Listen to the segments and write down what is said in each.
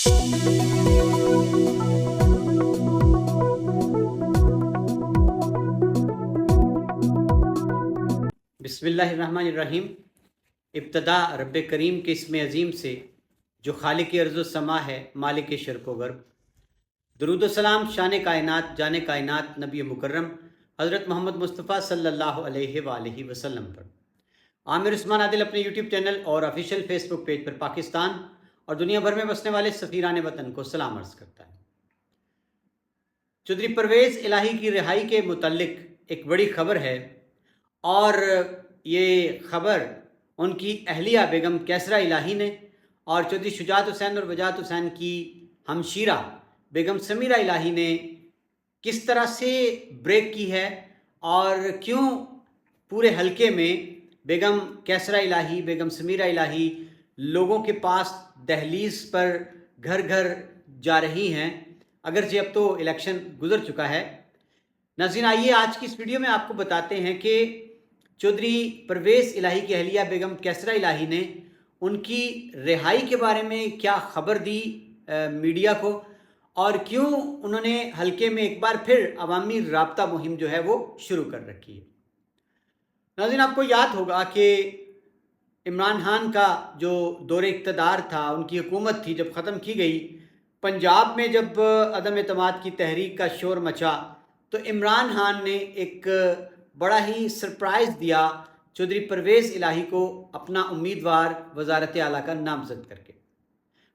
बिस्मिल्लाहिर्रहमानिर्रहीम। इब्तदा रब करीम के इसम अज़ीम से जो खालिक अर्ज़ व समा है, मालिक शर्क़ व गर्ब। दरूद व सलाम शान कायनात जान कायनात नबी मुकर्रम हज़रत मोहम्मद मुस्तफ़ा सल्लल्लाहु अलैहि वसल्लम पर। आमिर उस्मान आदिल अपने यूट्यूब चैनल और ऑफिशियल फेसबुक पेज पर पाकिस्तान और दुनिया भर में बसने वाले सफ़ीरान वतन को सलाम अर्ज़ करता है। चौधरी परवेज़ इलाही की रिहाई के मुतल्लिक एक बड़ी ख़बर है और ये ख़बर उनकी अहलिया बेगम कैसरा इलाही ने और चौधरी शुजात हुसैन और वजाहत हुसैन की हमशीरा बेगम समीरा इलाही ने किस तरह से ब्रेक की है और क्यों पूरे हलके में बेगम कैसरा इलाही, बेगम समीरा इलाही लोगों के पास दहलीज पर घर घर जा रही हैं, अगरचे अब तो इलेक्शन गुजर चुका है। नाज़रीन, आइए आज की इस वीडियो में आपको बताते हैं कि चौधरी परवेज़ इलाही की अहलिया बेगम कैसरा इलाही ने उनकी रिहाई के बारे में क्या ख़बर दी मीडिया को और क्यों उन्होंने हलके में एक बार फिर अवामी राब्ता मुहिम जो है वो शुरू कर रखी है। नाज़रीन, आपको याद होगा कि इमरान खान का जो दौरे इक़्तिदार था, उनकी हुकूमत थी, जब ख़त्म की गई, पंजाब में जब अदम एतमाद की तहरीक का शोर मचा तो इमरान खान ने एक बड़ा ही सरप्राइज़ दिया चौधरी परवेज़ इलाही को अपना उम्मीदवार वज़ारत आला का नामज़द करके।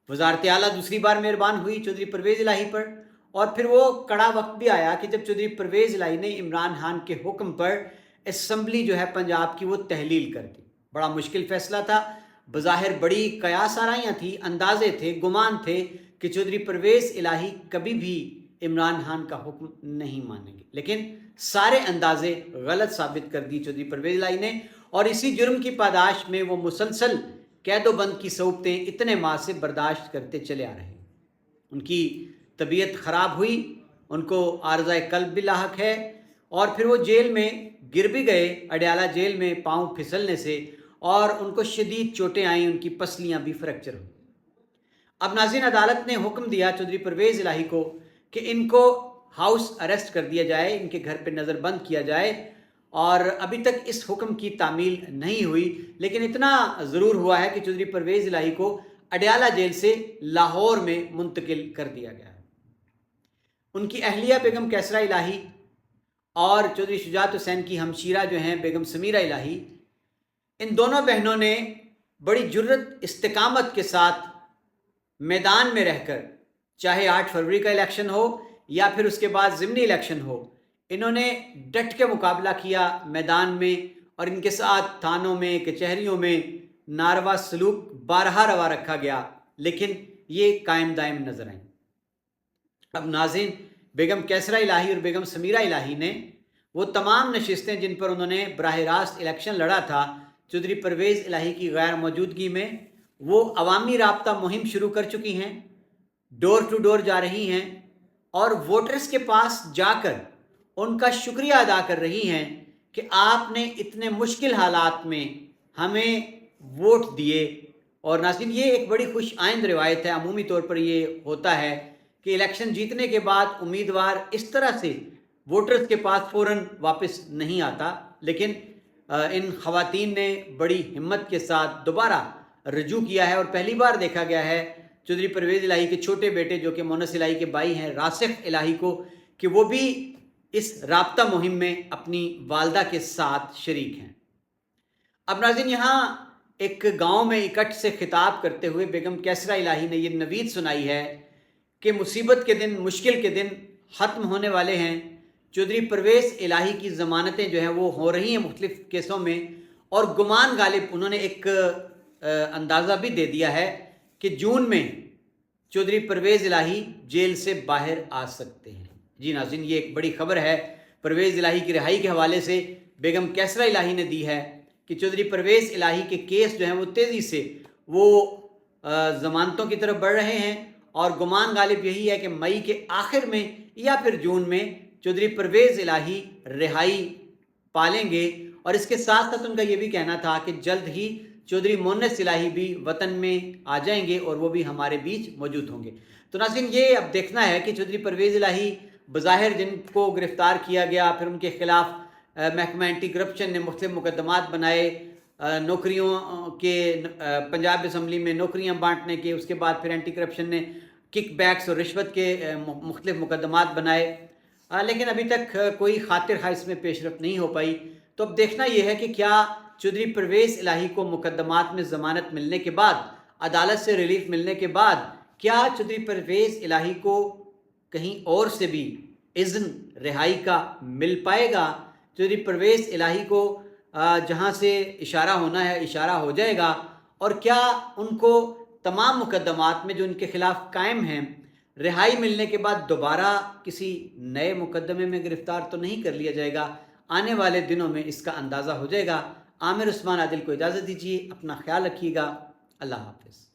वज़ारत आला दूसरी बार मेहरबान हुई चौधरी परवेज़ इलाही पर और फिर वो कड़ा वक्त भी आया कि जब चौधरी परवेज़ इलाही ने इमरान खान के हुक्म पर असम्बली जो है पंजाब की वो तहलील कर दी। बड़ा मुश्किल फ़ैसला था, बज़ाहिर बड़ी कयास आराइयाँ थी, अंदाज़े थे, गुमान थे कि चौधरी परवेज़ इलाही कभी भी इमरान खान का हुक्म नहीं मानेंगे, लेकिन सारे अंदाज़े गलत साबित कर दी चौधरी परवेज़ इलाही ने और इसी जुर्म की पादाश में वो मुसलसल कैदोबंद की सऊबतें इतने माह से बर्दाश्त करते चले आ रहे हैं। उनकी तबीयत ख़राब हुई, उनको आर्ज़ाए क़ल्ब भी लाहक है और फिर वो जेल में गिर भी गए, अडयाला जेल में पाँव फिसलने से, और उनको शदीद चोटें आईं, उनकी पसलियाँ भी फ्रैक्चर हुई। अब नाज़रीन, अदालत ने हुक्म दिया चौधरी परवेज़ इलाही को कि इनको हाउस अरेस्ट कर दिया जाए, इनके घर पे नज़रबंद किया जाए और अभी तक इस हुक्म की तामील नहीं हुई, लेकिन इतना ज़रूर हुआ है कि चौधरी परवेज़ इलाही को अडयाला जेल से लाहौर में मुंतकिल कर दिया गया है। उनकी अहलिया बेगम कैसरा इलाही और चौधरी शुजात हुसैन की हमशीरा जो हैं बेगम समीरा इलाही, इन दोनों बहनों ने बड़ी जुर्रत इस्तिकामत के साथ मैदान में रहकर, चाहे 8 फरवरी का इलेक्शन हो या फिर उसके बाद ज़िमनी इलेक्शन हो, इन्होंने डट के मुकाबला किया मैदान में और इनके साथ थानों में, कचहरियों में नारवा सलूक बारहा रवा रखा गया, लेकिन ये कायम दायम नजर आए। अब नाज़रीन, बेगम कैसरा इलाही और बेगम समीरा इलाही ने वो तमाम नशिस्तें जिन पर उन्होंने बराह रास्त इलेक्शन लड़ा था चौधरी परवेज़ इलाही की गैर मौजूदगी में, वो अवामी राब्ता मुहिम शुरू कर चुकी हैं, डोर टू डोर जा रही हैं और वोटर्स के पास जाकर उनका शुक्रिया अदा कर रही हैं कि आपने इतने मुश्किल हालात में हमें वोट दिए। और नाज़रीन, ये एक बड़ी खुश आइंद रिवायत है। अमूमी तौर पर ये होता है कि इलेक्शन जीतने के बाद उम्मीदवार इस तरह से वोटर्स के पास फ़ौरन वापस नहीं आता, लेकिन इन ख़वातीन ने बड़ी हिम्मत के साथ दोबारा रजू किया है और पहली बार देखा गया है चौधरी परवेज़ इलाही के छोटे बेटे जो कि मोनस इलाही के भाई हैं, रासिफ इलाही को, कि वो भी इस राब्ता मुहिम में अपनी वालदा के साथ शरीक हैं। अब नाज़रीन, यहाँ एक गांव में इकट्ठ से खिताब करते हुए बेगम कैसरा इलाही ने ये नवीद सुनाई है कि मुसीबत के दिन, मुश्किल के दिन ख़त्म होने वाले हैं। चौधरी परवेज़ इलाही की ज़मानतें जो हैं वो हो रही हैं मुख्तलिफ़ केसों में और गुमान गालिब उन्होंने एक अंदाज़ा भी दे दिया है कि जून में चौधरी परवेज़ इलाही जेल से बाहर आ सकते हैं। जी नाज़रीन, ये एक बड़ी ख़बर है परवेज़ इलाही की रिहाई के हवाले से बेगम कैसरा इलाही ने दी है कि चौधरी परवेज़ इलाही के केस जो हैं वो तेज़ी से वो ज़मानतों की तरफ बढ़ रहे हैं और गुमान गालिब यही है कि मई के आखिर में या फिर जून में चौधरी परवेज़ इलाही रिहाई पालेंगे। और इसके साथ साथ उनका ये भी कहना था कि जल्द ही چودھری مونس الہی بھی وطن میں آ جائیں گے اور وہ بھی ہمارے بیچ موجود ہوں گے۔ تو ناظرین یہ اب دیکھنا ہے کہ چودھری پرویز الہی بظاہر جن کو گرفتار کیا گیا، پھر ان کے خلاف محکمہ اینٹی کرپشن نے مختلف مقدمات بنائے، نوکریوں کے پنجاب اسمبلی میں نوکریاں بانٹنے کے، اس کے بعد پھر اینٹی کرپشن نے کک بیکس اور رشوت کے مختلف مقدمات بنائے، لیکن ابھی تک کوئی خاطر خواہ اس میں پیش رفت نہیں ہو پائی۔ تو اب دیکھنا یہ ہے کہ کیا چودھری پرویز الہی کو مقدمات میں ضمانت ملنے کے بعد، عدالت سے ریلیف ملنے کے بعد، کیا چودھری پرویز الہی کو کہیں اور سے بھی اذن رہائی کا مل پائے گا؟ چودھری پرویز الہی کو جہاں سے اشارہ ہونا ہے اشارہ ہو جائے گا؟ اور کیا ان کو تمام مقدمات میں جو ان کے خلاف قائم ہیں، رہائی ملنے کے بعد دوبارہ کسی نئے مقدمے میں گرفتار تو نہیں کر لیا جائے گا؟ آنے والے دنوں میں اس کا اندازہ ہو جائے گا۔ عامر عثمان عادل کو اجازت دیجیے، اپنا خیال رکھیے گا، اللہ حافظ۔